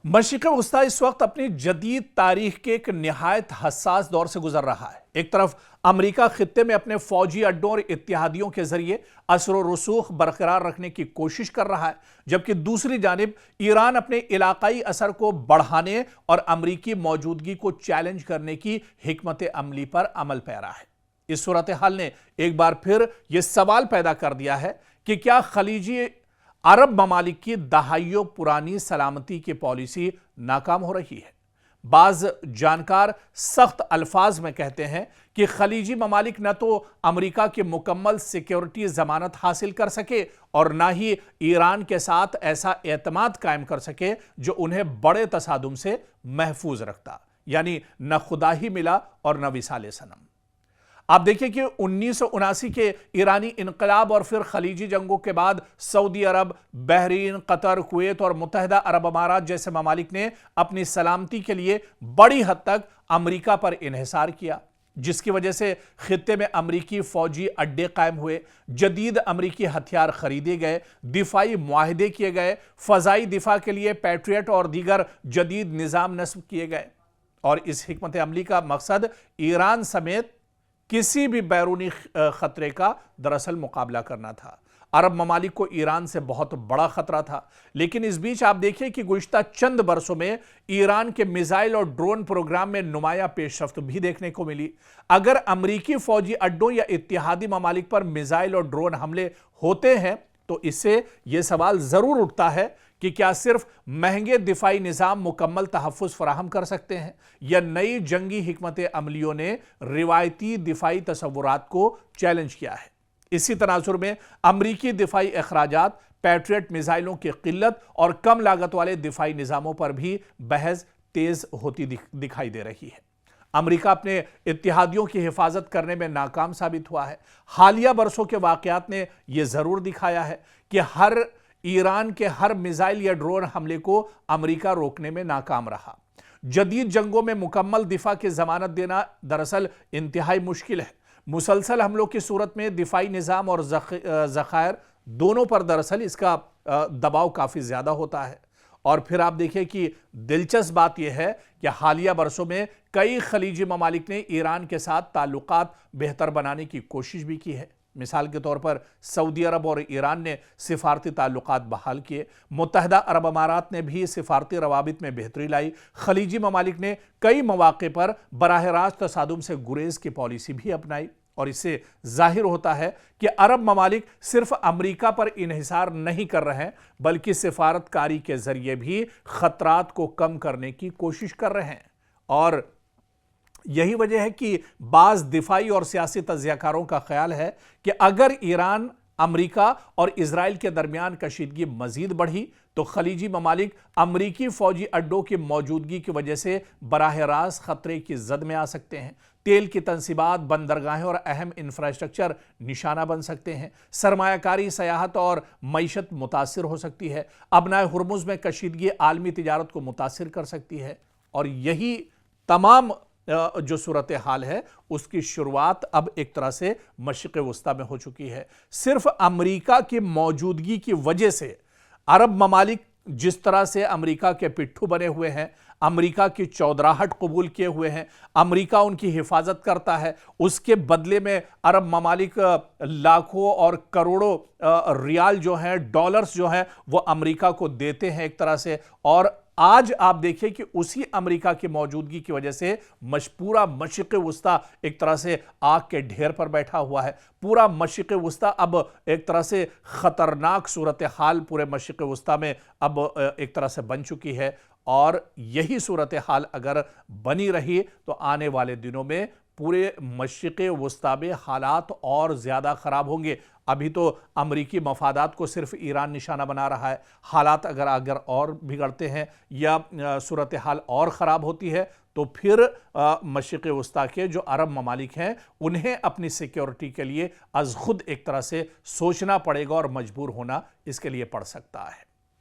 मशरिक़ वस्ता इस वक्त अपनी जदीद तारीख के एक निहायत हसास दौर से गुजर रहा है। एक तरफ अमरीका खित्ते में अपने फौजी अड्डों और इत्तेहादियों के जरिए असर व रसूख बरकरार रखने की कोशिश कर रहा है, जबकि दूसरी जानिब ईरान अपने इलाकाई असर को बढ़ाने और अमरीकी मौजूदगी को चैलेंज करने की हिकमत अमली पर अमल पैरा है। इस सूरत हाल ने एक बार फिर यह सवाल पैदा कर दिया है कि क्या खलीजी अरब ममालिक की दहाइयों पुरानी सलामती की पॉलिसी नाकाम हो रही है। बाज जानकार सख्त अल्फाज में कहते हैं कि खलीजी ममालिक न तो अमरीका की मुकम्मल सिक्योरिटी जमानत हासिल कर सके और ना ही ईरान के साथ ऐसा एतमाद कायम कर सके जो उन्हें बड़े तसादुम से महफूज रखता, यानी न खुदा ही मिला और न विसाले सनम। आप देखिए कि 1979 के ईरानी इनकलाब और फिर खलीजी जंगों के बाद सऊदी अरब, बहरीन, कतर, कुवैत और मुत्तहिदा अरब अमारात जैसे ममालिक ने अपनी सलामती के लिए बड़ी हद तक अमरीका पर इन्हिसार किया, जिसकी वजह से खित्ते में अमरीकी फौजी अड्डे कायम हुए, जदीद अमरीकी हथियार खरीदे गए, दिफाई मुआहदे किए गए, फजाई दिफा के लिए पैट्रियट और दीगर जदीद निज़ाम नस्ब किए गए। और इस हिकमत अमली का मकसद ईरान समेत किसी भी बैरूनी खतरे का दरअसल मुकाबला करना था। अरब ममालिक को ईरान से बहुत बड़ा खतरा था, लेकिन इस बीच आप देखिए कि गुज़िश्ता चंद बरसों में ईरान के मिसाइल और ड्रोन प्रोग्राम में नुमाया पेशरफ्त भी देखने को मिली। अगर अमरीकी फौजी अड्डों या इत्तेहादी ममालिक पर मिसाइल और ड्रोन हमले होते हैं तो इससे यह सवाल जरूर उठता है कि क्या सिर्फ महंगे दिफाई निज़ाम मुकम्मल तहफ़्फ़ुज़ फराहम कर सकते हैं, या नई जंगी हिकमत अमलियों ने रिवायती दिफाई तसव्वुरात को चैलेंज किया है। इसी तनाजुर में अमरीकी दिफाई अखराजात, पैट्रियट मिसाइलों की किल्लत और कम लागत वाले दिफाई निज़ामों पर भी बहस तेज होती दिखाई दे रही है। अमरीका अपने इत्तेहादियों की हिफाजत करने में नाकाम साबित हुआ है। हालिया बरसों के वाक़यात ने यह ज़रूर दिखाया है कि ईरान के हर मिसाइल या ड्रोन हमले को अमरीका रोकने में नाकाम रहा। जदीद जंगों में मुकम्मल दिफा की जमानत देना दरअसल इंतहाई मुश्किल है। मुसलसल हमलों की सूरत में दिफाई निज़ाम और ज़खायर दोनों पर दरअसल इसका दबाव काफ़ी ज़्यादा होता है। और फिर आप देखिए कि दिलचस्प बात यह है कि हालिया बरसों में कई खलीजी ममालिक ने ईरान के साथ ताल्लुकात बेहतर बनाने की कोशिश भी की है। मिसाल के तौर पर सऊदी अरब और ईरान ने सिफारती ताल्लुकात बहाल किए, मुत्तहिदा अरब अमारात ने भी सिफारती रवाबित में बेहतरी लाई, खलीजी ममालिक ने कई मौके पर बराह रास्त तसादुम से गुरेज की पॉलिसी भी अपनाई। और इससे जाहिर होता है कि अरब ममालिक सिर्फ अमरीका पर इन्हिसार नहीं कर रहे हैं, बल्कि सिफारतकारी के जरिए भी खतरात को कम करने की कोशिश कर रहे हैं। और यही वजह है कि बाज़ दिफाई और सियासी तज्ज़ियाकारों का ख्याल है कि अगर ईरान, अमरीका और इजराइल के दरमियान कशीदगी मजीद बढ़ी तो खलीजी ममालिक अमरीकी फौजी अड्डों की मौजूदगी की वजह से बराह रास्त खतरे की जद में आ सकते हैं। तेल की तंसीबात, बंदरगाहें और अहम इंफ्रास्ट्रक्चर निशाना बन सकते हैं। सरमायाकारी, सयाहत और मईशत मुतासिर हो सकती है। अबनाए हुर्मुज़ में कशीदगी आलमी तिजारत को मुतासिर कर सकती है। और यही तमाम जो सूरत हाल है उसकी शुरुआत अब एक तरह से मशरिक़ वस्ता में हो चुकी है। सिर्फ अमरीका की मौजूदगी की वजह से अरब ममालिक जिस तरह से अमरीका के पिट्ठू बने हुए हैं, अमरीका की चौधराहट कबूल किए हुए हैं, अमरीका उनकी हिफाजत करता है, उसके बदले में अरब ममालिक लाखों और करोड़ों रियाल जो हैं, डॉलर्स जो हैं, वो अमरीका को देते हैं एक तरह से। और आज आप देखिए कि उसी अमरीका की मौजूदगी की वजह से पूरा मशरिक़ वस्ता एक तरह से आग के ढेर पर बैठा हुआ है। पूरा मशरिक़ वस्ता अब एक तरह से खतरनाक सूरत हाल पूरे मशरिक़ वस्ता में अब एक तरह से बन चुकी है। और यही सूरत हाल अगर बनी रही तो आने वाले दिनों में पूरे मशरिक़ वस्ता में हालात और ज़्यादा ख़राब होंगे। अभी तो अमरीकी मफादात को सिर्फ ईरान निशाना बना रहा है। हालात अगर और बिगड़ते हैं या सूरत हाल और ख़राब होती है तो फिर मशरिक़ वस्ता के जो अरब ममालिक हैं उन्हें अपनी सिक्योरिटी के लिए अज़ खुद एक तरह से सोचना पड़ेगा और मजबूर होना इसके लिए पड़ सकता है।